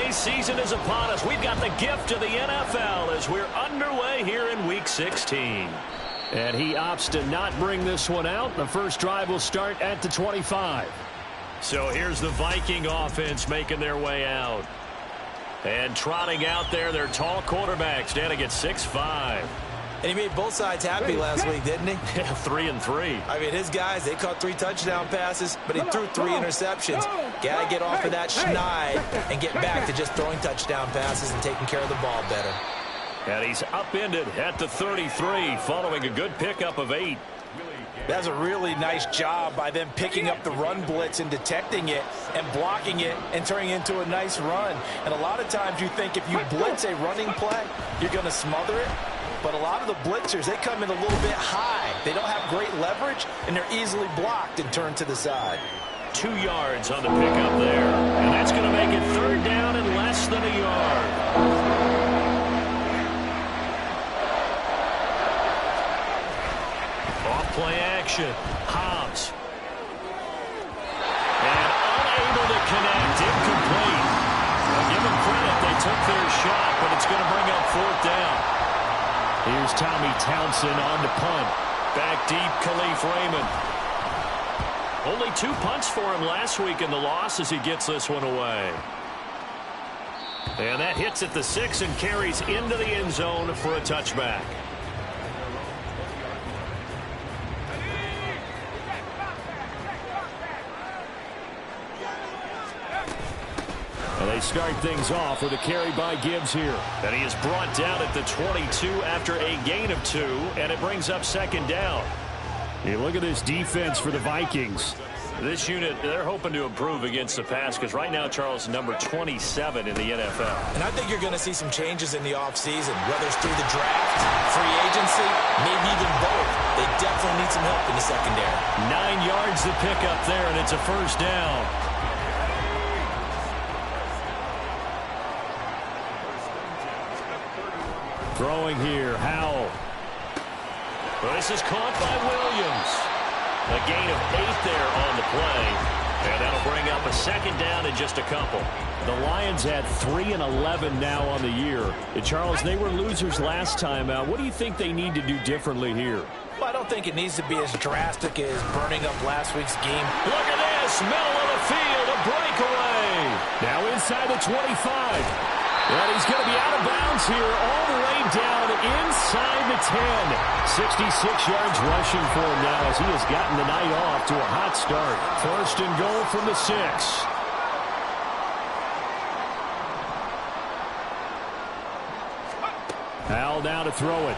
holiday season is upon us. We've got the gift of the NFL as we're underway here in Week 16. And he opts to not bring this one out. The first drive will start at the 25. So here's the Viking offense making their way out. And trotting out there, their tall quarterback standing at 6'5". And he made both sides happy last week, didn't he? 3-3. I mean, his guys, they caught 3 touchdown passes, but he threw 3 interceptions. Got to get off of that schneid and get back to just throwing touchdown passes and taking care of the ball better. And he's upended at the 33 following a good pickup of 8. That's a really nice job by them picking up the run blitz and detecting it and blocking it and turning it into a nice run. And a lot of times you think if you blitz a running play, you're going to smother it. But a lot of the blitzers, they come in a little bit high. They don't have great leverage, and they're easily blocked and turned to the side. 2 yards on the pickup there. And that's going to make it 3rd down and less than a yard. Play action. Hobbs. And unable to connect. Incomplete. Well, give them credit. They took their shot, but it's going to bring up 4th down. Here's Tommy Townsend on to punt. Back deep, Khalif Raymond. Only 2 punts for him last week in the loss as he gets this one away. And that hits at the 6 and carries into the end zone for a touchback. And they start things off with a carry by Gibbs here. And he is brought down at the 22 after a gain of 2, and it brings up 2nd down. Hey, look at this defense for the Vikings. This unit, they're hoping to improve against the pass because right now, Charles, number 27 in the NFL. And I think you're going to see some changes in the offseason, whether it's through the draft, free agency, maybe even both. They definitely need some help in the secondary. 9 yards to pick up there, and it's a 1st down. Throwing here, Howell. Well, this is caught by Williams. A gain of 8 there on the play. And that'll bring up a 2nd down in just a couple. The Lions at 3-11 now on the year. And Charles, they were losers last time out. What do you think they need to do differently here? Well, I don't think it needs to be as drastic as burning up last week's game. Look at this. Middle of the field, a breakaway. Now inside the 25. And he's going to be out of bounds here all the way down inside the 10. 66 yards rushing for him now as he has gotten the night off to a hot start. 1st and goal from the 6. Howell now to throw it.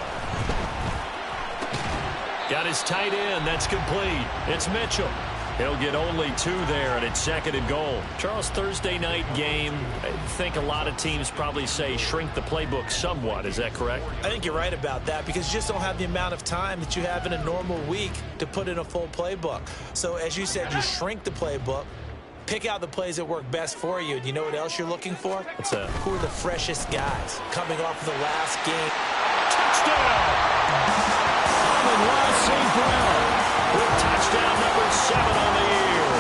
Got his tight end. That's complete. It's Mitchell. He'll get only 2 there, and it's 2nd and goal. Charles, Thursday night game, I think a lot of teams probably say shrink the playbook somewhat. Is that correct? I think you're right about that because you just don't have the amount of time that you have in a normal week to put in a full playbook. So, as you said, you shrink the playbook, pick out the plays that work best for you. And you know what else you're looking for? What's that? Who are the freshest guys coming off of the last game? Touchdown! Amon-Ra St. Brown with touchdown number 7 on the year.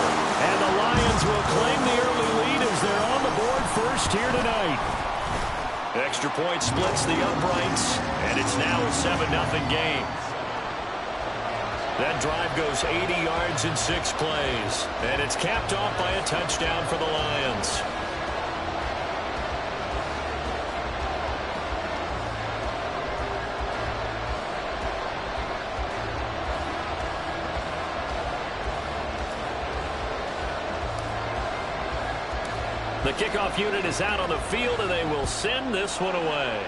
And the Lions will claim the early lead as they're on the board first here tonight. Extra point splits the uprights, and it's now a 7-0 game. That drive goes 80 yards in 6 plays, and it's capped off by a touchdown for the Lions. The kickoff unit is out on the field, and they will send this one away.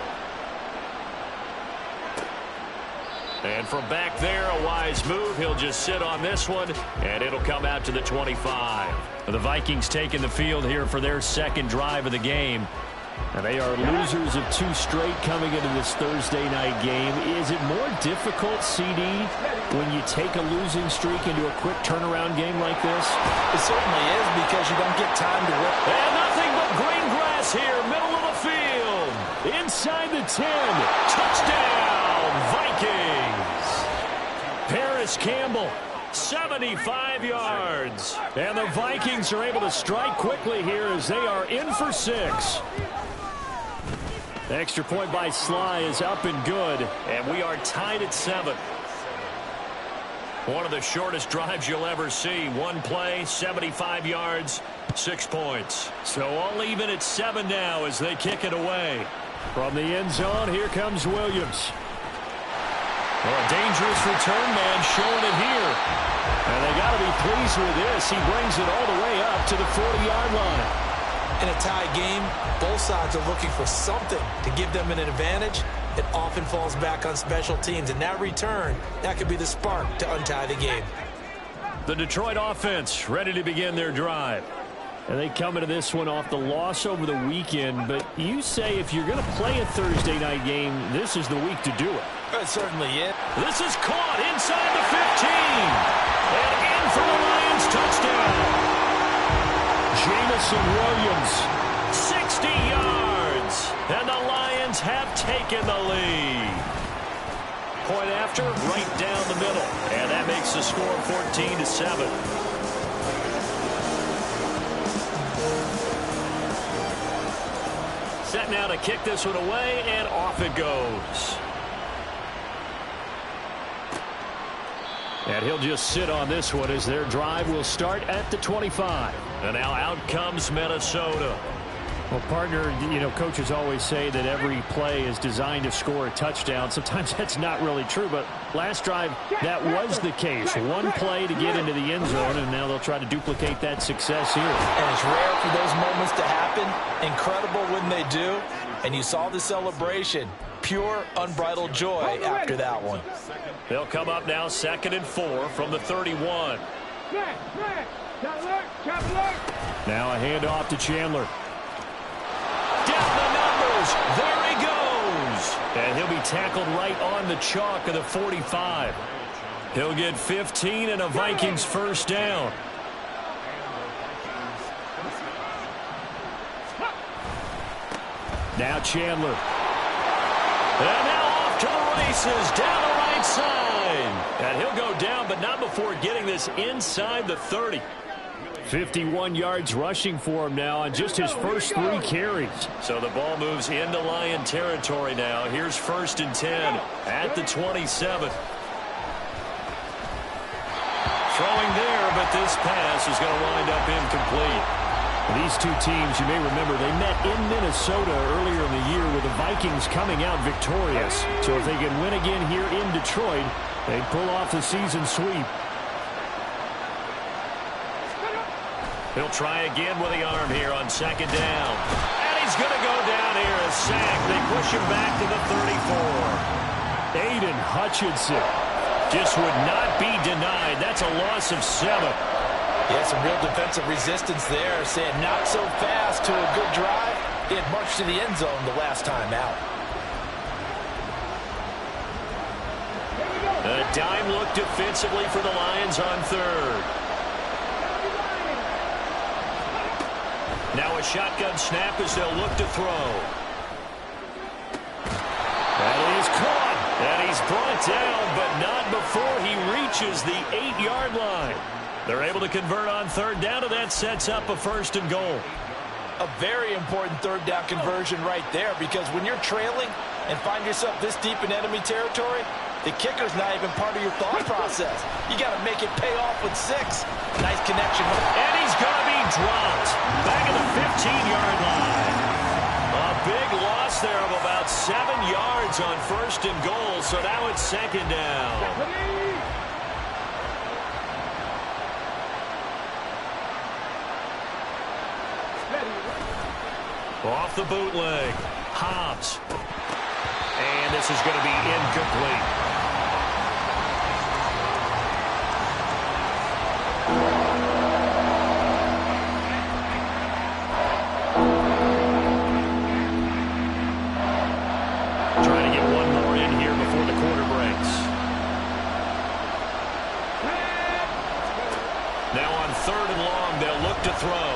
And from back there, a wise move. He'll just sit on this one, and it'll come out to the 25. The Vikings taking the field here for their 2nd drive of the game. And they are losers of 2 straight coming into this Thursday night game. Is it more difficult, CD, when you take a losing streak into a quick turnaround game like this? It certainly is because you don't get time to work. And nothing but green grass here, middle of the field. Inside the 10. Touchdown, Vikings. Paris Campbell 75 yards. And the Vikings are able to strike quickly here as they are in for 6. The extra point by Sly is up and good, and we are tied at 7. One of the shortest drives you'll ever see. One play, 75 yards, 6 points. So all even at 7 now as they kick it away. From the end zone, here comes Williams. Well, a dangerous return man showing it here. And they got to be pleased with this. He brings it all the way up to the 40-yard line. In a tie game, both sides are looking for something to give them an advantage. It often falls back on special teams, and that return, that could be the spark to untie the game. The Detroit offense ready to begin their drive. And they come into this one off the loss over the weekend, but you say if you're going to play a Thursday night game, this is the week to do it. It certainly is. This is caught inside the 15. And in for the Lions touchdown. Jamison Williams, 60 yards. And the Lions have taken the lead. Point after, right down the middle. And that makes the score 14-7. Set now to kick this one away, and off it goes. And he'll just sit on this one as their drive will start at the 25. And now out comes Minnesota. Well, partner, you know, coaches always say that every play is designed to score a touchdown. Sometimes that's not really true, but last drive, that was the case. One play to get into the end zone, and now they'll try to duplicate that success here. And it's rare for those moments to happen. Incredible when they do. And you saw the celebration. Pure, unbridled joy after that one. They'll come up now 2nd and 4 from the 31. Now a handoff to Chandler. Down the numbers. There he goes. And he'll be tackled right on the chalk of the 45. He'll get 15 and a Vikings first down. Now Chandler. And now off to the races down the right side. And he'll go down, but not before getting this inside the 30. 51 yards rushing for him now on just his first 3 carries. So the ball moves into Lion territory now. Here's 1st and 10 at the 27. Throwing there, but this pass is going to wind up incomplete. These two teams, you may remember, they met in Minnesota earlier in the year with the Vikings coming out victorious. So if they can win again here in Detroit, they'd pull off the season sweep. He'll try again with the arm here on 2nd down. And he's going to go down here, a sack. They push him back to the 34. Aiden Hutchinson just would not be denied. That's a loss of 7. Yeah, some real defensive resistance there, saying not so fast to a good drive. He had marched to the end zone the last time out. A dime look defensively for the Lions on 3rd. Now a shotgun snap as they'll look to throw. That is caught. And he's brought down, but not before he reaches the 8-yard line. They're able to convert on 3rd down, and that sets up a 1st and goal. A very important 3rd down conversion right there, because when you're trailing and find yourself this deep in enemy territory, the kicker's not even part of your thought process. You got to make it pay off with 6. Nice connection. And he's going to be dropped back at the 15-yard line. A big loss there of about 7 yards on 1st and goal, so now it's 2nd down. Off the bootleg. Hobbs. And this is going to be incomplete. Trying to get one more in here before the quarter breaks. Now on 3rd and long, they'll look to throw.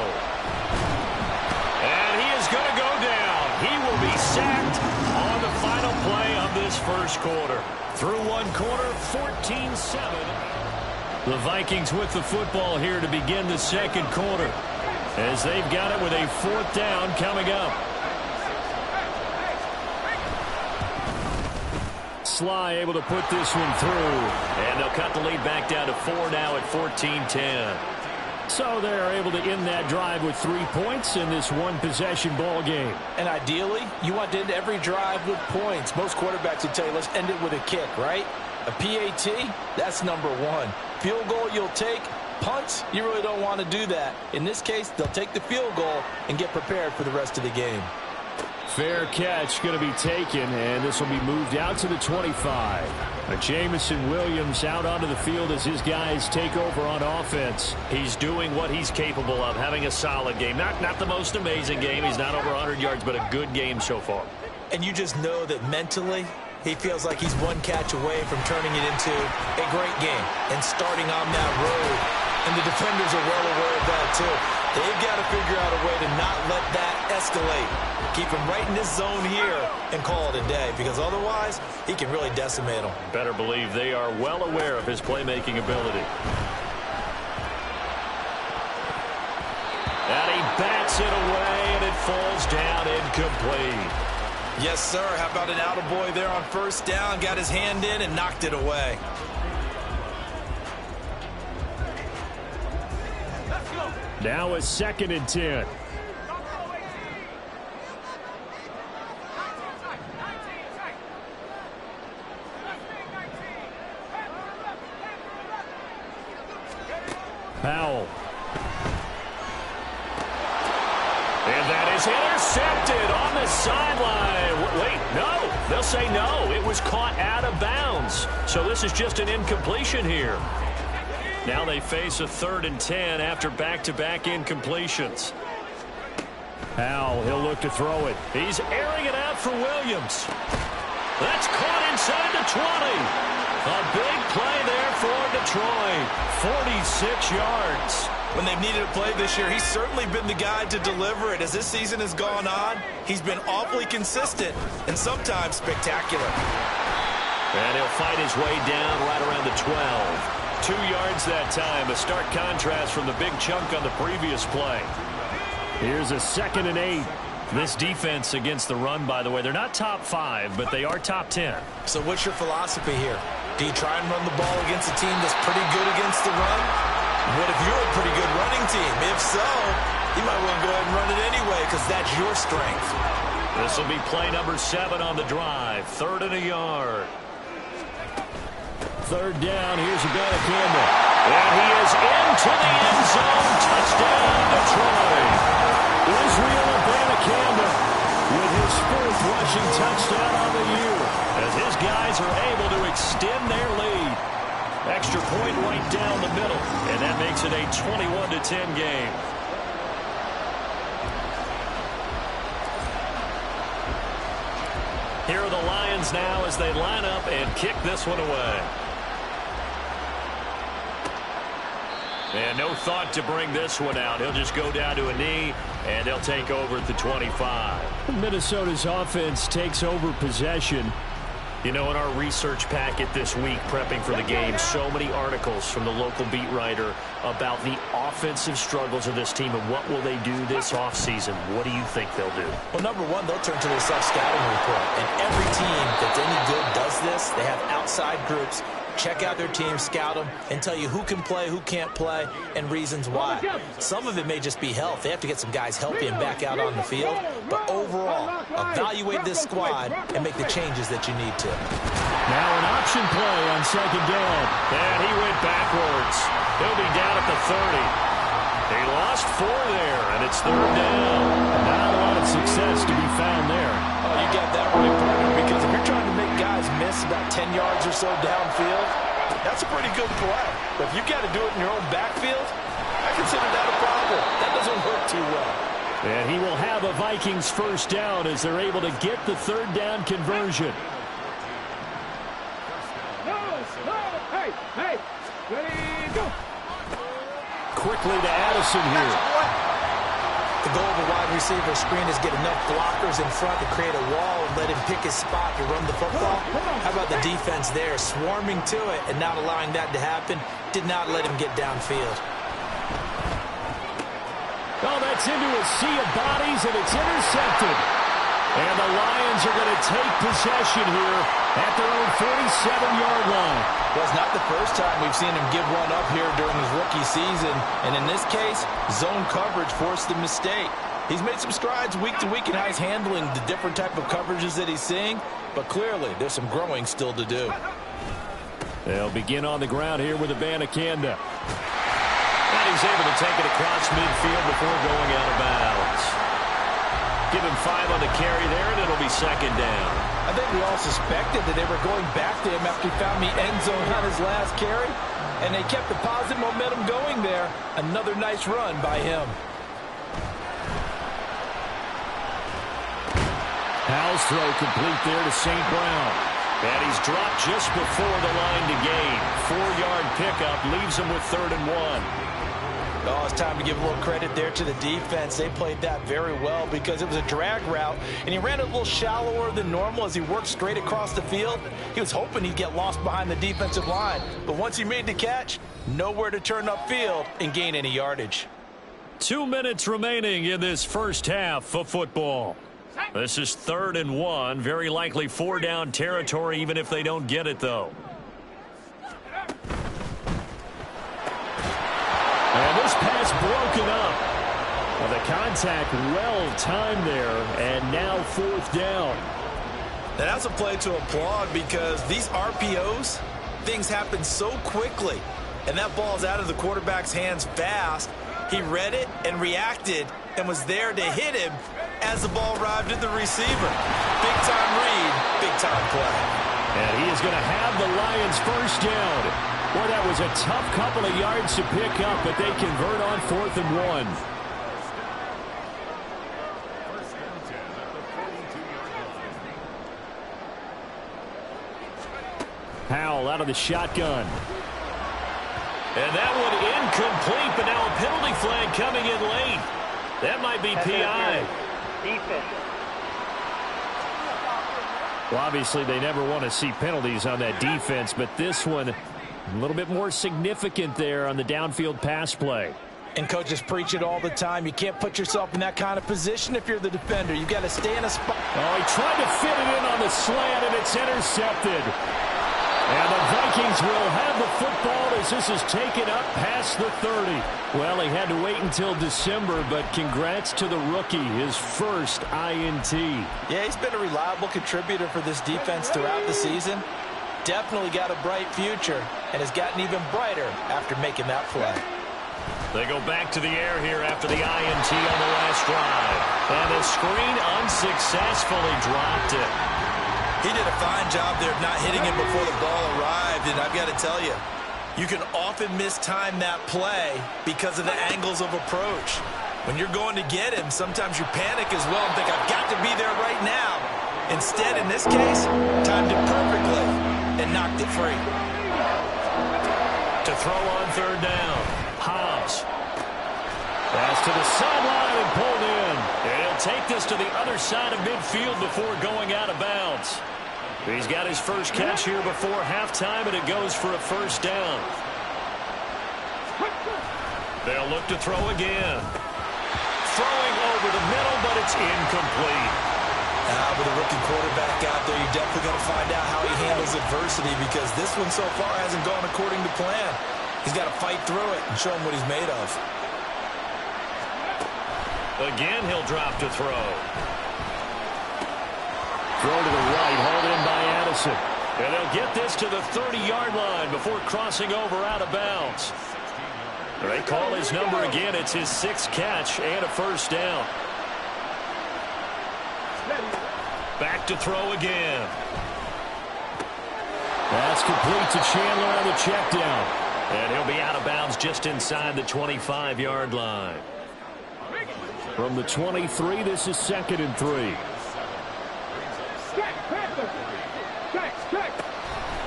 Going to go down. He will be sacked on the final play of this 1st quarter. Through 1 quarter, 14-7. The Vikings with the football here to begin the second quarter, as they've got it with a 4th down coming up. Sly able to put this one through, and they'll cut the lead back down to 4 now at 14-10. So they're able to end that drive with 3 points in this one-possession ball game. And ideally, you want to end every drive with points. Most quarterbacks would tell you, let's end it with a kick, right? A PAT, that's number 1. Field goal you'll take. Punts, you really don't want to do that. In this case, they'll take the field goal and get prepared for the rest of the game. Fair catch going to be taken, and this will be moved out to the 25. Jamison Williams out onto the field as his guys take over on offense. He's doing what he's capable of, having a solid game. Not the most amazing game. He's not over 100 yards, but a good game so far. And you just know that mentally, he feels like he's one catch away from turning it into a great game and starting on that road. And the defenders are well aware of that, too. They've got to figure out a way to not let that escalate. Keep him right in this zone here and call it a day, because otherwise he can really decimate them. Better believe they are well aware of his playmaking ability. And he bats it away, and it falls down incomplete. Yes, sir. How about an attaboy there on 1st down? Got his hand in and knocked it away. Now a 2nd and 10. Powell. And that is intercepted on the sideline. Wait, no. They'll say no. It was caught out of bounds. So this is just an incompletion here. Now they face a 3rd and 10 after back-to-back incompletions. Powell, he'll look to throw it. He's airing it out for Williams. That's caught inside the 20. A big play there for Detroit. 46 yards. When they've needed a play this year, he's certainly been the guy to deliver it. As this season has gone on, he's been awfully consistent and sometimes spectacular. And he'll fight his way down right around the 12. 2 yards that time, a stark contrast from the big chunk on the previous play. Here's a 2nd and 8. This defense against the run, by the way, they're not top 5, but they are top 10. So what's your philosophy here? Do you try and run the ball against a team that's pretty good against the run? What if you're a pretty good running team? If so, you might want to go ahead and run it anyway, because that's your strength. This will be play number 7 on the drive. 3rd and a yard. 3rd down. Here's Campbell. And he is into the end zone. Touchdown, Detroit. Israel Campbell with his 4th rushing touchdown on the year, as his guys are able to extend their lead. Extra point right down the middle, and that makes it a 21-10 game. Here are the Lions now as they line up and kick this one away. And no thought to bring this one out. He'll just go down to a knee, and they'll take over at the 25. Minnesota's offense takes over possession. You know, in our research packet this week, prepping for the game, so many articles from the local beat writer about the offensive struggles of this team and what will they do this offseason. What do you think they'll do? Well, number one, they'll turn to their self-scouting report. And every team that's any good does this. They have outside groups. Check out their team, scout them, and tell you who can play, who can't play, and reasons why. Some of it may just be health. They have to get some guys healthy and back out on the field. But overall, evaluate this squad and make the changes that you need to. Now an option play on 2nd down. And he went backwards. He'll be down at the 30. He lost 4 there, and it's 3rd down. Not a lot of success to be found there. Oh, you got that right, partner, because if you're trying to make guys miss about 10 yards or so downfield, that's a pretty good play. But if you've got to do it in your own backfield, I consider that a problem. That doesn't work too well. And he will have a Vikings 1st down as they're able to get the 3rd down conversion. Hey, ready, go. Quickly to Addison here. The goal of a wide receiver screen is get enough blockers in front to create a wall and let him pick his spot to run the football. How about the defense there, swarming to it and not allowing that to happen? Did not let him get downfield. Oh, that's into a sea of bodies, and it's intercepted. And the Lions are going to take possession here at their own 47-yard line. Well, it's not the first time we've seen him give one up here during his rookie season. And in this case, zone coverage forced the mistake. He's made some strides week to week in how he's handling the different type of coverages that he's seeing. But clearly, there's some growing still to do. They'll begin on the ground here with Abanikanda. And he's able to take it across midfield before going out of bounds. Give him 5 on the carry there, and it'll be second down. I think we all suspected that they were going back to him after he found the end zone on his last carry, and they kept the positive momentum going there. Another nice run by him. Howell's throw complete there to St. Brown. And he's dropped just before the line to gain. 4-yard pickup leaves him with 3rd and 1. Oh, it's time to give a little credit there to the defense. They played that very well because it was a drag route, and he ran a little shallower than normal as he worked straight across the field. He was hoping he'd get lost behind the defensive line, but once he made the catch, nowhere to turn upfield and gain any yardage. 2 minutes remaining in this first half of football. This is 3rd and 1, very likely 4-down territory even if they don't get it, though. And this pass broken up. Well, the contact well-timed there, and now 4th down. Now, that's a play to applaud because these RPOs, things happen so quickly, and that ball's out of the quarterback's hands fast. He read it and reacted and was there to hit him as the ball arrived at the receiver. Big-time read, big-time play. And he is going to have the Lions first down. Boy, that was a tough couple of yards to pick up, but they convert on 4th and 1. Howell out of the shotgun. And that one incomplete, but now a penalty flag coming in late. That might be PI. Well, obviously, they never want to see penalties on that defense, but this one a little bit more significant there on the downfield pass play. And coaches preach it all the time. You can't put yourself in that kind of position if you're the defender. You've got to stay in a spot. Oh, he tried to fit it in on the slant, and it's intercepted. And the Vikings will have the football as this is taken up past the 30. Well, he had to wait until December, but congrats to the rookie, his first INT. Yeah, he's been a reliable contributor for this defense throughout the season. Definitely got a bright future and has gotten even brighter after making that play. They go back to the air here after the INT on the last drive. And the screen unsuccessfully dropped it. He did a fine job there of not hitting him before the ball arrived, and I've got to tell you, you can often mistime that play because of the angles of approach. When you're going to get him, sometimes you panic as well and think, I've got to be there right now. Instead, in this case, timed it perfectly and knocked it free. To throw on 3rd down, Hobbs. Pass to the sideline and pulled in. And he'll take this to the other side of midfield before going out of bounds. He's got his first catch here before halftime, and it goes for a 1st down. They'll look to throw again. Throwing over the middle, but it's incomplete. With a rookie quarterback out there, you're definitely going to find out how he handles adversity because this one so far hasn't gone according to plan. He's got to fight through it and show him what he's made of. Again, he'll drop to throw. Throw to the right, hauled in by Addison. And they'll get this to the 30-yard line before crossing over out of bounds. They call his number again. It's his 6th catch and a 1st down. Back to throw again. That's complete to Chandler on the check down. And he'll be out of bounds just inside the 25-yard line. From the 23, this is 2nd and 3.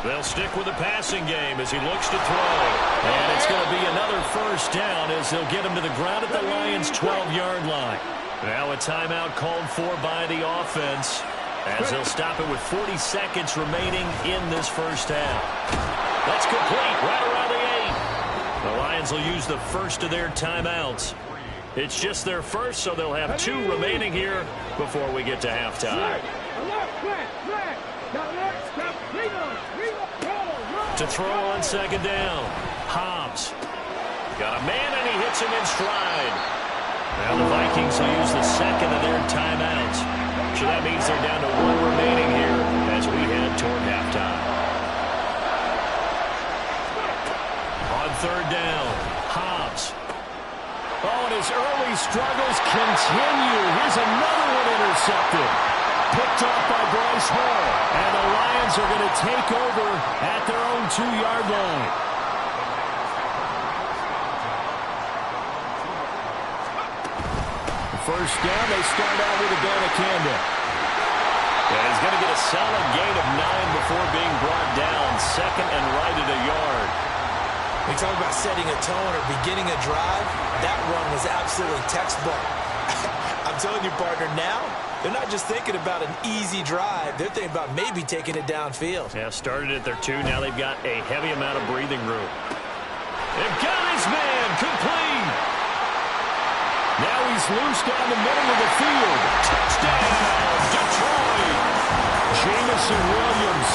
They'll stick with the passing game as he looks to throw. And it's going to be another first down as they'll get him to the ground at the Lions' 12-yard line. Now a timeout called for by the offense as they'll stop it with 40 seconds remaining in this first half. That's complete right around the 8. The Lions will use the first of their timeouts. It's just their first, so they'll have 2 remaining here before we get to halftime. To throw on second down. Hobbs. Got a man, and he hits him in stride. Now the Vikings will use the second of their timeouts. So that means they're down to 1 remaining here as we head toward halftime. On third down, Hobbs. Oh, and his early struggles continue. Here's another one intercepted. Picked off by Bryce Hall. And the Lions are going to take over at their own 2-yard line. First down, they start out with a Abanikanda. And he's going to get a solid gain of 9 before being brought down. Second and right at a yard. We talk about setting a tone or beginning a drive. That run was absolutely textbook. I'm telling you, partner, now they're not just thinking about an easy drive. They're thinking about maybe taking it downfield. Yeah, started at their 2. Now they've got a heavy amount of breathing room. They've got his man complete. Now he's loose down the middle of the field. Touchdown, Detroit. Jamison Williams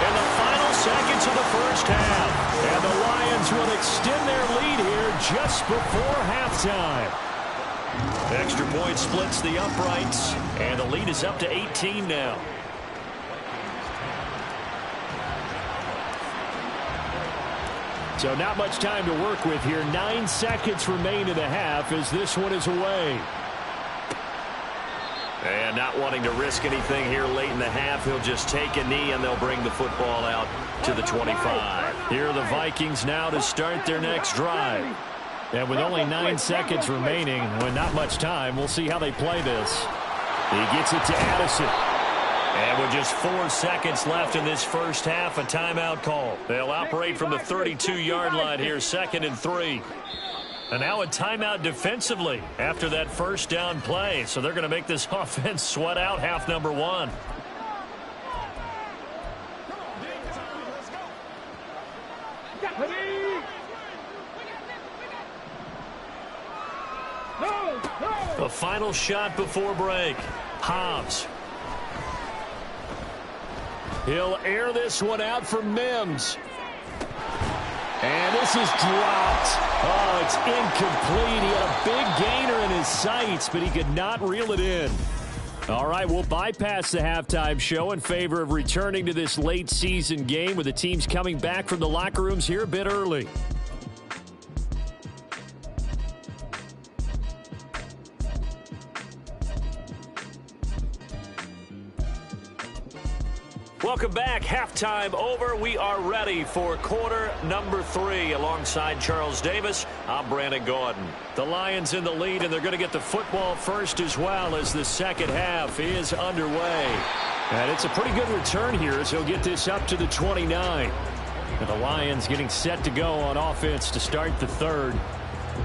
in the final seconds of the first half. And the Lions will extend their lead here just before halftime. Extra point splits the uprights, and the lead is up to 18 now. So not much time to work with here. 9 seconds remain in the half as this one is away. And not wanting to risk anything here late in the half, he'll just take a knee and they'll bring the football out to the 25. Here are the Vikings now to start their next drive. And with only 9 seconds remaining, with not much time, we'll see how they play this. He gets it to Addison. And with just 4 seconds left in this first half, a timeout call. They'll operate from the 32-yard line here, 2nd and 3. And now a timeout defensively after that first down play. So they're going to make this offense sweat out half number 1. A final shot before break. Hobbs. He'll air this one out for Mims. And this is dropped. Oh, it's incomplete. He had a big gainer in his sights, but he could not reel it in. All right, we'll bypass the halftime show in favor of returning to this late season game with the teams coming back from the locker rooms here a bit early. Welcome back. Halftime over. We are ready for quarter number 3. Alongside Charles Davis, I'm Brandon Gordon. The Lions in the lead, and they're going to get the football first as well as the second half is underway. And it's a pretty good return here as he'll get this up to the 29. And the Lions getting set to go on offense to start the third.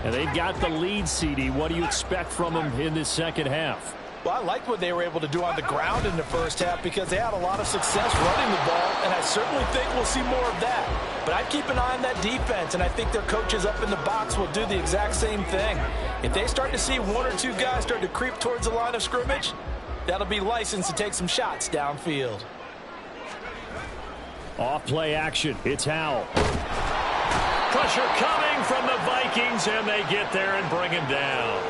And they've got the lead, CD. What do you expect from them in this second half? Well, I liked what they were able to do on the ground in the first half because they had a lot of success running the ball, and I certainly think we'll see more of that. But I'd keep an eye on that defense, and I think their coaches up in the box will do the exact same thing. If they start to see 1 or 2 guys start to creep towards the line of scrimmage, that'll be licensed to take some shots downfield. Off play action. It's Howell. Pressure coming from the Vikings, and they get there and bring him down.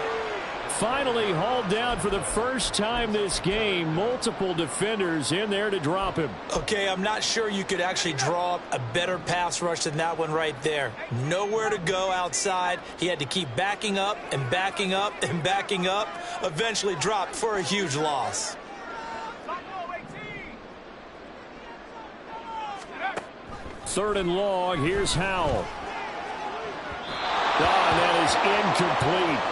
Finally hauled down for the first time this game. Multiple defenders in there to drop him. Okay, I'm not sure you could actually draw up a better pass rush than that one right there. Nowhere to go outside. He had to keep backing up and backing up and backing up. Eventually dropped for a huge loss. Third and long. Here's Howell. Oh, and that is incomplete.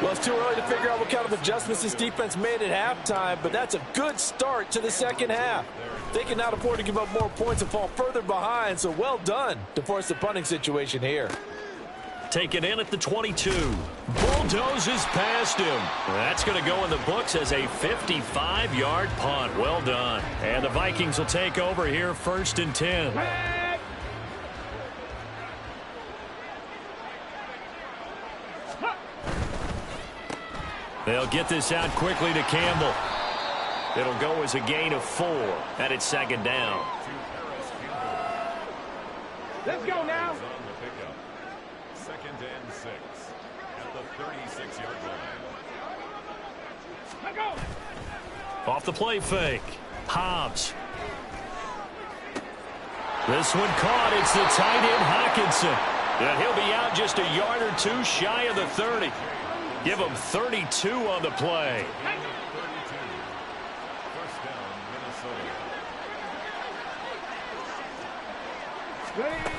Well, it's too early to figure out what kind of adjustments this defense made at halftime, but that's a good start to the second half. They cannot afford to give up more points and fall further behind, so well done to force the punting situation here. Taken in at the 22. Bulldozes past him. That's going to go in the books as a 55-yard punt. Well done. And the Vikings will take over here, 1st and 10. They'll get this out quickly to Campbell. It'll go as a gain of 4, and it's 2nd down. Let's go now. 2nd and 6 at the 36-yard line. Let go. Off the play fake. Hobbs. This one caught. It's the tight end, Hockenson. And he'll be out just a yard or 2 shy of the 30. Give him 32 on the play. 32. First down, Minnesota.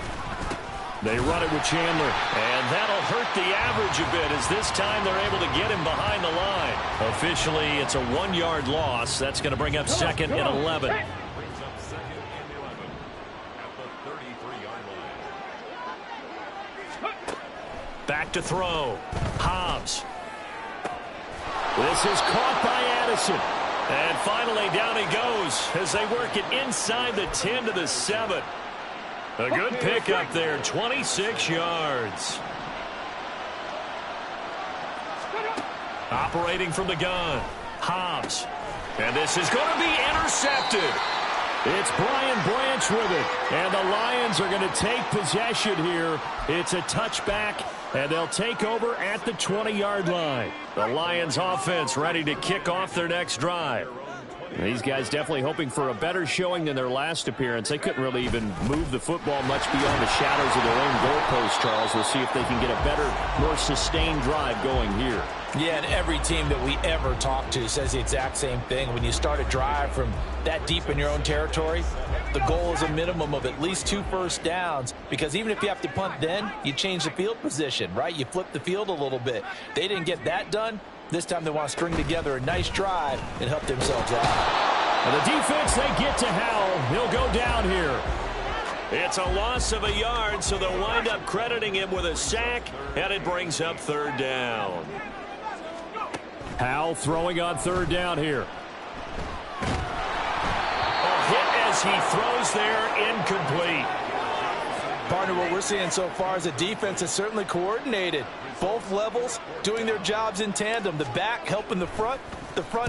They run it with Chandler, and that'll hurt the average a bit as this time they're able to get him behind the line. Officially, it's a 1-yard loss. That's going to bring up 2nd and 11. Brings up 2nd and 11 at the 33-yard line. Back to throw. Hobbs. This is caught by Addison. And finally down he goes as they work it inside the 10 to the 7. A good pickup there, 26 yards. Operating from the gun, Hobbs. And this is going to be intercepted. It's Brian Branch with it. And the Lions are going to take possession here. It's a touchback, and they'll take over at the 20-yard line. The Lions offense ready to kick off their next drive. These guys definitely hoping for a better showing than their last appearance. They couldn't really even move the football much beyond the shadows of their own goalpost, Charles. We'll see if they can get a better, more sustained drive going here. Yeah, and every team that we ever talk to says the exact same thing. When you start a drive from that deep in your own territory, the goal is a minimum of at least 2 first downs, because even if you have to punt then, you change the field position, right? You flip the field a little bit. They didn't get that done. This time they want to string together a nice drive and help themselves out. And the defense, they get to Howell. He'll go down here. It's a loss of a yard, so they'll wind up crediting him with a sack, and it brings up 3rd down. Howell throwing on 3rd down here. A hit as he throws there, incomplete. Partner, what we're seeing so far is a defense that's certainly coordinated. Both levels doing their jobs in tandem. The back helping the front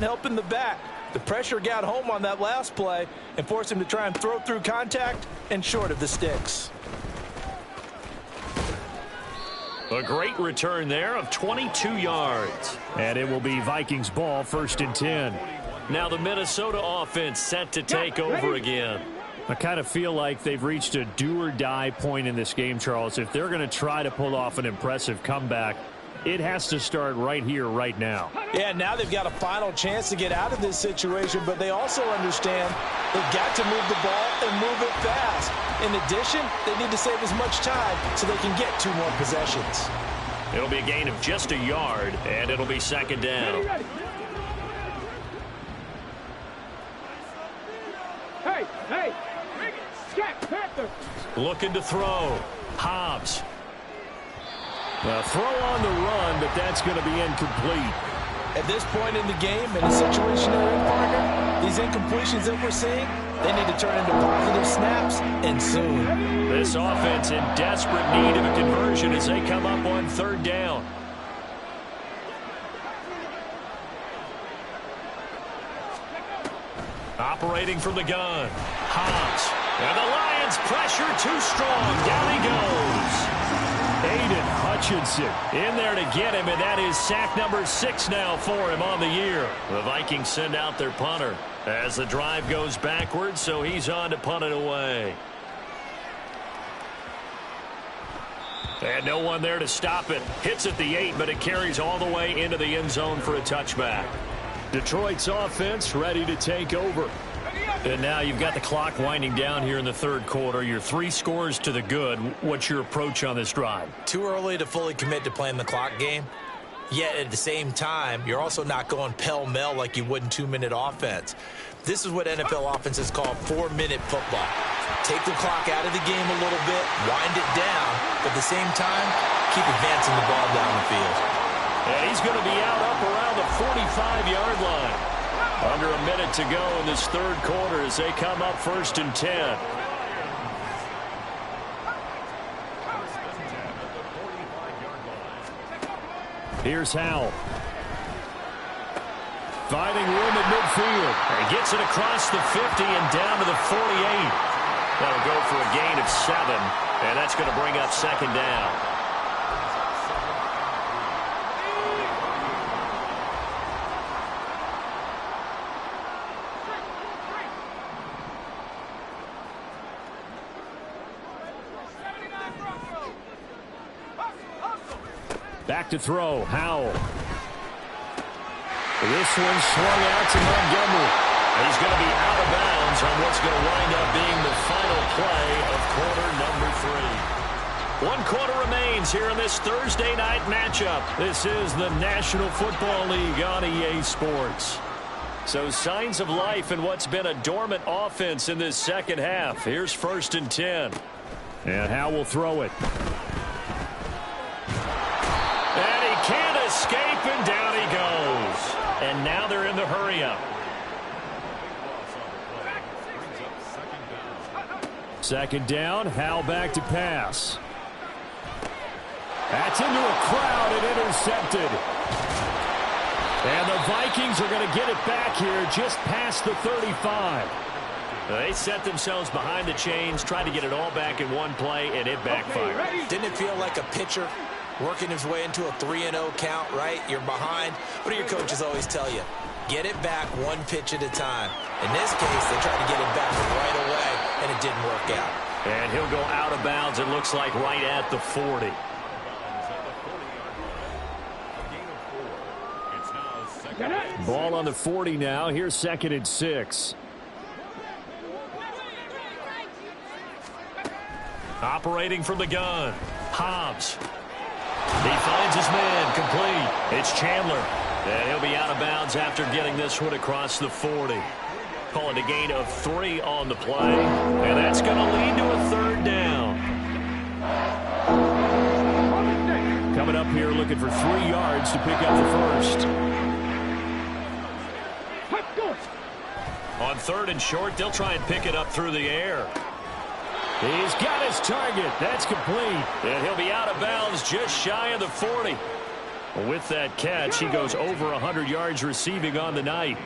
helping the back. The pressure got home on that last play and forced him to try and throw through contact and short of the sticks. A great return there of 22 yards. And it will be Vikings ball, 1st and 10. Now the Minnesota offense set to take over again. I kind of feel like they've reached a do-or-die point in this game, Charles. If they're going to try to pull off an impressive comeback, it has to start right here, right now. Yeah, now they've got a final chance to get out of this situation, but they also understand they've got to move the ball and move it fast. In addition, they need to save as much time so they can get 2 more possessions. It'll be a gain of just a yard, and it'll be 2nd down. Hey! Looking to throw. Hobbs. A throw on the run, but that's going to be incomplete. At this point in the game, in a situation they're in, partner, these incompletions that we're seeing, they need to turn into positive snaps, and soon. This offense in desperate need of a conversion as they come up on 3rd down. Operating from the gun. Hobbs. And the Lions pressure too strong. Down he goes. Aiden Hutchinson in there to get him, and that is sack number 6 now for him on the year. The Vikings send out their punter as the drive goes backwards, so he's on to punt it away. And no one there to stop it. Hits at the 8, but it carries all the way into the end zone for a touchback. Detroit's offense ready to take over. And now you've got the clock winding down here in the 3rd quarter. You're 3 scores to the good. What's your approach on this drive? Too early to fully commit to playing the clock game. Yet at the same time, you're also not going pell-mell like you would in 2-minute offense. This is what NFL offenses call 4-minute football. Take the clock out of the game a little bit, wind it down, but at the same time, keep advancing the ball down the field. And he's going to be out up around the 45-yard line. Under a minute to go in this third quarter as they come up 1st and 10. Here's Howell. Finding room at midfield. And gets it across the 50 and down to the 48. That'll go for a gain of 7. And that's going to bring up 2nd down. Back to throw, Howell. This one swung out to Montgomery. He's going to be out of bounds on what's going to wind up being the final play of quarter number 3. 1 quarter remains here in this Thursday night matchup. This is the National Football League on EA Sports. So signs of life in what's been a dormant offense in this second half. Here's 1st and 10. And Howell will throw it. And he can't escape, and down he goes. And now they're in the hurry-up. 2nd down, Howell back to pass. That's into a crowd and intercepted. And the Vikings are going to get it back here just past the 35. They set themselves behind the chains, tried to get it all back in one play, and it backfired. Didn't it feel like a pitcher working his way into a 3-0 count, right? You're behind. What do your coaches always tell you? Get it back 1 pitch at a time. In this case, they tried to get it back right away, and it didn't work out. And he'll go out of bounds, it looks like, right at the 40. Ball on the 40 now. Here's 2nd and 6. Operating from the gun. Hobbs. He finds his man, complete. It's Chandler. And he'll be out of bounds after getting this one across the 40. Call it a gain of 3 on the play. And that's going to lead to a 3rd down. Coming up here looking for 3 yards to pick up the 1st. On 3rd and short, they'll try and pick it up through the air. He's got his target. That's complete. And he'll be out of bounds just shy of the 40. With that catch, he goes over 100 yards receiving on the night.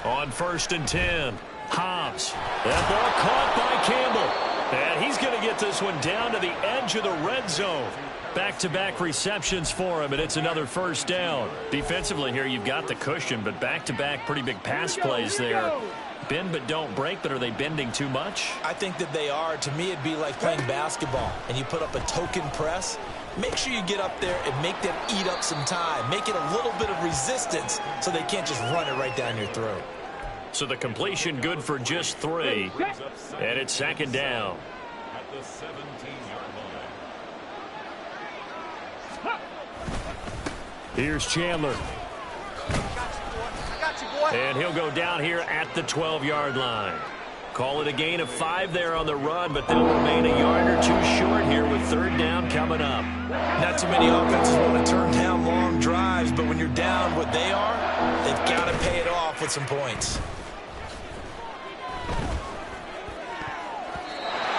On 1st and 10, Hobbs. That ball caught by Campbell. And he's going to get this one down to the edge of the red zone. Back-to-back receptions for him, and it's another 1st down. Defensively here, you've got the cushion, but back-to-back pretty big pass plays there. Bend but don't break, but are they bending too much? I think that they are. To me, it'd be like playing basketball, and you put up a token press. Make sure you get up there and make them eat up some time. Make it a little bit of resistance so they can't just run it right down your throat. So the completion good for just 3, and it's 2nd down. At the 17-yard line. Here's Chandler. And he'll go down here at the 12-yard line. Call it a gain of 5 there on the run, but they'll remain a yard or 2 short here with 3rd down coming up. Not too many offenses want to turn down long drives, but when you're down what they are, they've got to pay it off with some points.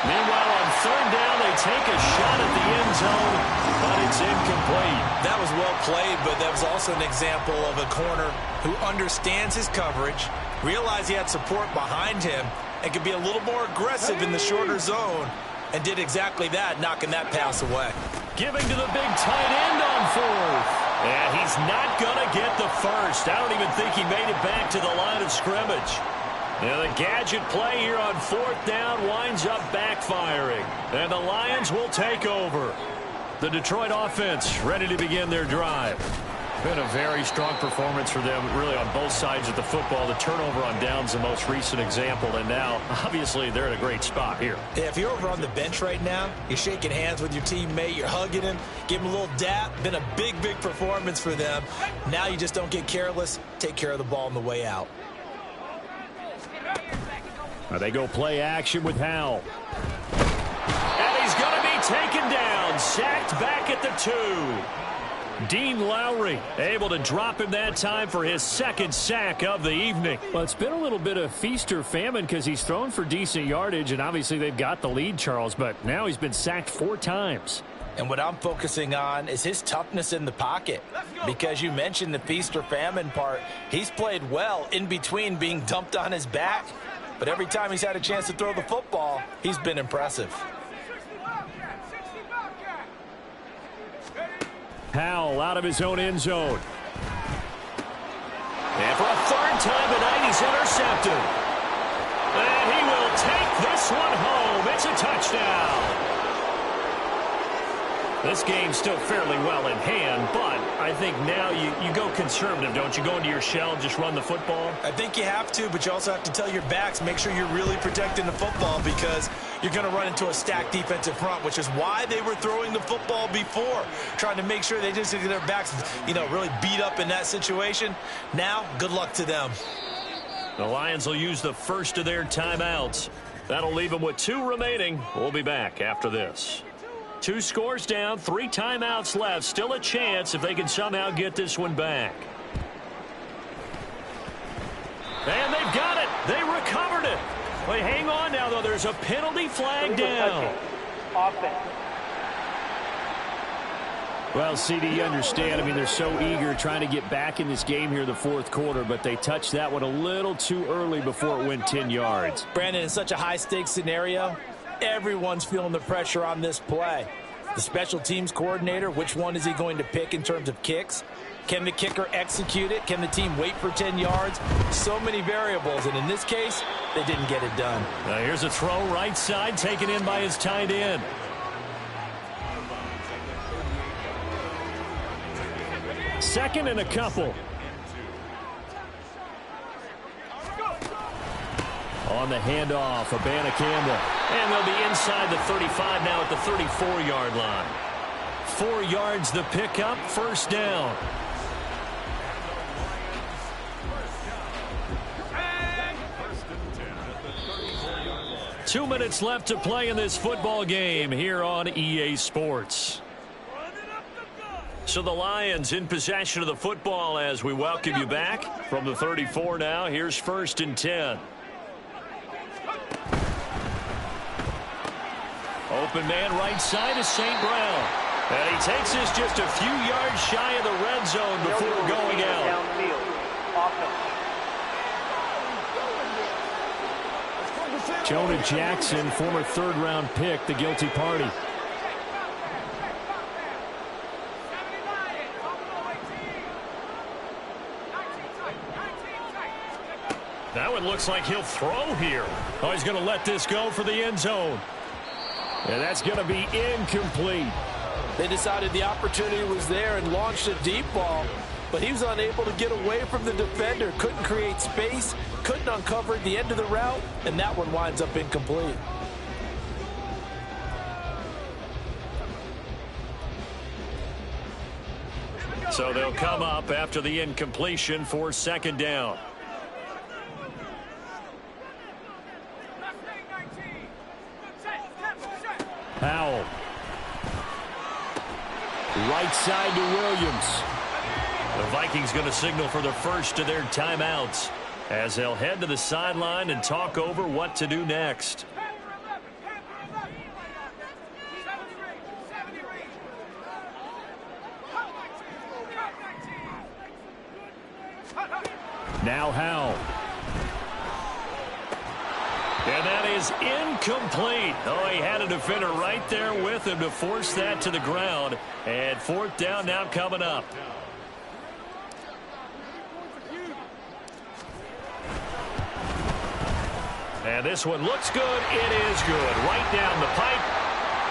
Meanwhile, on 3rd down, they take a shot at the end zone, but it's incomplete. That was well played, but that was also an example of a corner who understands his coverage, realized he had support behind him, and could be a little more aggressive in the shorter zone, and did exactly that, knocking that pass away. Giving to the big tight end on 4th. And he's not going to get the 1st. I don't even think he made it back to the line of scrimmage. Now the gadget play here on 4th down winds up backfiring. And the Lions will take over. The Detroit offense ready to begin their drive. Been a very strong performance for them, really, on both sides of the football. The turnover on downs, the most recent example, and now, obviously, they're in a great spot here. Yeah, if you're over on the bench right now, you're shaking hands with your teammate, you're hugging him, give him a little dap. Been a big, big performance for them. Now you just don't get careless. Take care of the ball on the way out. Now they go play action with Howell. And he's going to be taken down, sacked back at the 2. Dean Lowry able to drop him that time for his second sack of the evening. Well, it's been a little bit of feast or famine because he's thrown for decent yardage, and obviously they've got the lead, Charles, but now he's been sacked 4 times. And what I'm focusing on is his toughness in the pocket, because you mentioned the feast or famine part. He's played well in between being dumped on his back, but every time he's had a chance to throw the football, he's been impressive. Howell out of his own end zone. And for a 3rd time tonight, he's intercepted. And he will take this one home. It's a touchdown. This game's still fairly well in hand, but I think now you go conservative, don't you? Go into your shell and just run the football? I think you have to, but you also have to tell your backs, make sure you're really protecting the football, because you're going to run into a stacked defensive front, which is why they were throwing the football before, trying to make sure they just get their backs, really beat up in that situation. Now, good luck to them. The Lions will use the first of their timeouts. That'll leave them with 2 remaining. We'll be back after this. 2 scores down, 3 timeouts left. Still a chance if they can somehow get this one back. And they've got it. They recovered it. They hang on now, though. There's a penalty flag down. Well, CD, you understand. I mean, they're so eager trying to get back in this game here in the 4th quarter, but they touched that one a little too early before it went 10 yards. Brandon, in such a high-stakes scenario, everyone's feeling the pressure on this play. The special teams coordinator, which one is he going to pick in terms of kicks? Can the kicker execute it? Can the team wait for 10 yards? So many variables, and in this case, they didn't get it done. Now here's a throw right side, taken in by his tight end. Second and a couple. On the handoff, Abana Campbell. And they'll be inside the 35 now at the 34-yard line. 4 yards the pickup, 1st down. Two minutes left to play in this football game here on EA Sports. So the Lions in possession of the football as we welcome you back from the 34 now. Here's 1st and 10. Open man right side is St. Brown. And he takes this just a few yards shy of the red zone before going out. Jonah Jackson, former 3rd-round pick, the guilty party. That one looks like he'll throw here. Oh, he's going to let this go for the end zone. And that's going to be incomplete. They decided the opportunity was there and launched a deep ball, but he was unable to get away from the defender. Couldn't create space, couldn't uncover the end of the route, and that one winds up incomplete. So they'll come up after the incompletion for 2nd down. Howell. Right side to Williams. The Vikings going to signal for the first of their timeouts as they'll head to the sideline and talk over what to do next. Now Howell. And that is incomplete. Oh, he had a defender right there with him to force that to the ground. And 4th down now coming up. And this one looks good. It is good. Right down the pipe.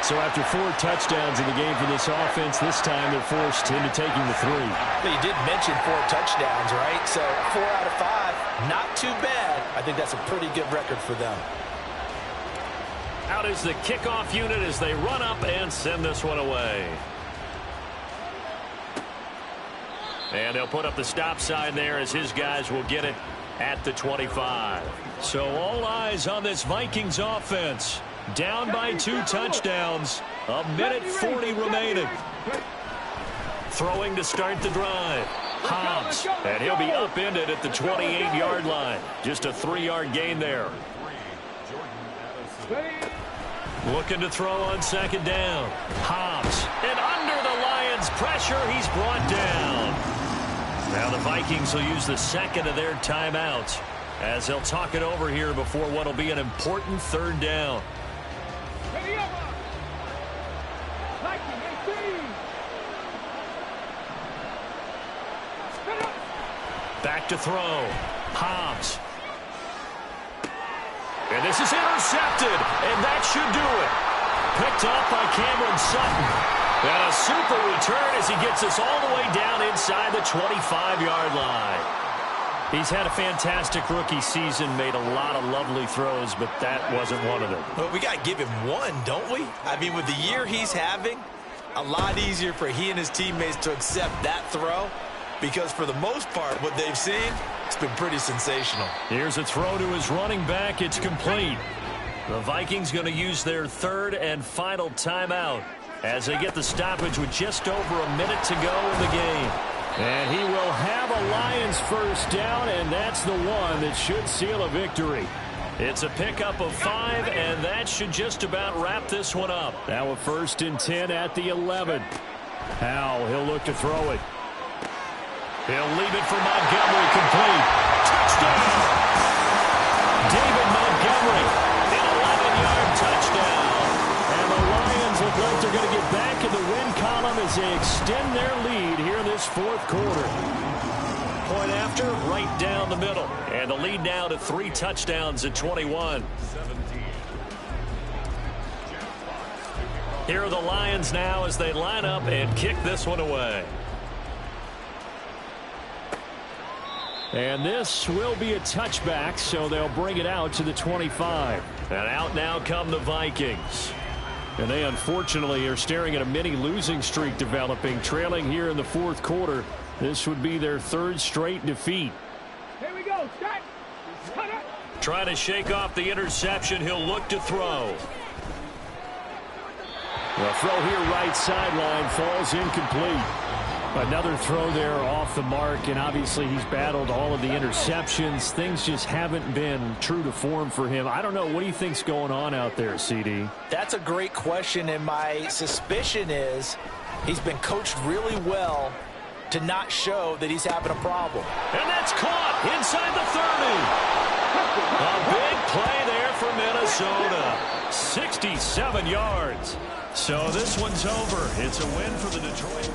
So after 4 touchdowns in the game for this offense, this time they're forced into taking the 3. Well, you did mention 4 touchdowns, right? So 4 out of 5, not too bad. I think that's a pretty good record for them. Out is the kickoff unit as they run up and send this one away. And they'll put up the stop sign there as his guys will get it at the 25. So all eyes on this Vikings offense. Down by 2 touchdowns. 1:40 remaining. Throwing to start the drive. Hobbs. And he'll be upended at the 28-yard line. Just a 3-yard gain there. Looking to throw on second down. Hobbs. And under the Lions' pressure, he's brought down. Now the Vikings will use the second of their timeouts as they'll talk it over here before what will be an important 3rd down. Back to throw. Hobbs. And this is intercepted, and that should do it. Picked up by Cameron Sutton. And a super return as he gets us all the way down inside the 25-yard line. He's had a fantastic rookie season, made a lot of lovely throws, but that wasn't one of them. Well, we got to give him one, don't we? I mean, with the year he's having, a lot easier for he and his teammates to accept that throw because for the most part, what they've seen, it's been pretty sensational. Here's a throw to his running back. It's complete. The Vikings going to use their 3rd and final timeout as they get the stoppage with just over a minute to go in the game. And he will have a Lions first down, and that's the one that should seal a victory. It's a pickup of 5, and that should just about wrap this one up. Now a 1st and 10 at the 11. Howell, he'll look to throw it. He'll leave it for Montgomery, complete. Touchdown! David Montgomery, an 11-yard touchdown. And the Lions look like they're going to get back in the win column as they extend their lead here in this 4th quarter. Point after, right down the middle. And the lead now to 3 touchdowns at 21. Here are the Lions now as they line up and kick this one away. And this will be a touchback, so they'll bring it out to the 25. And out now come the Vikings. And they unfortunately are staring at a mini losing streak developing, trailing here in the 4th quarter. This would be their 3rd straight defeat. Here we go. Start. Trying to shake off the interception. He'll look to throw. The throw here right sideline falls incomplete. Another throw there off the mark, and obviously he's battled all of the interceptions. Things just haven't been true to form for him. I don't know. What do you think's going on out there, CD? That's a great question, and my suspicion is he's been coached really well to not show that he's having a problem. And that's caught inside the 30. A big play there for Minnesota. 67 yards. So this one's over. It's a win for the Detroit.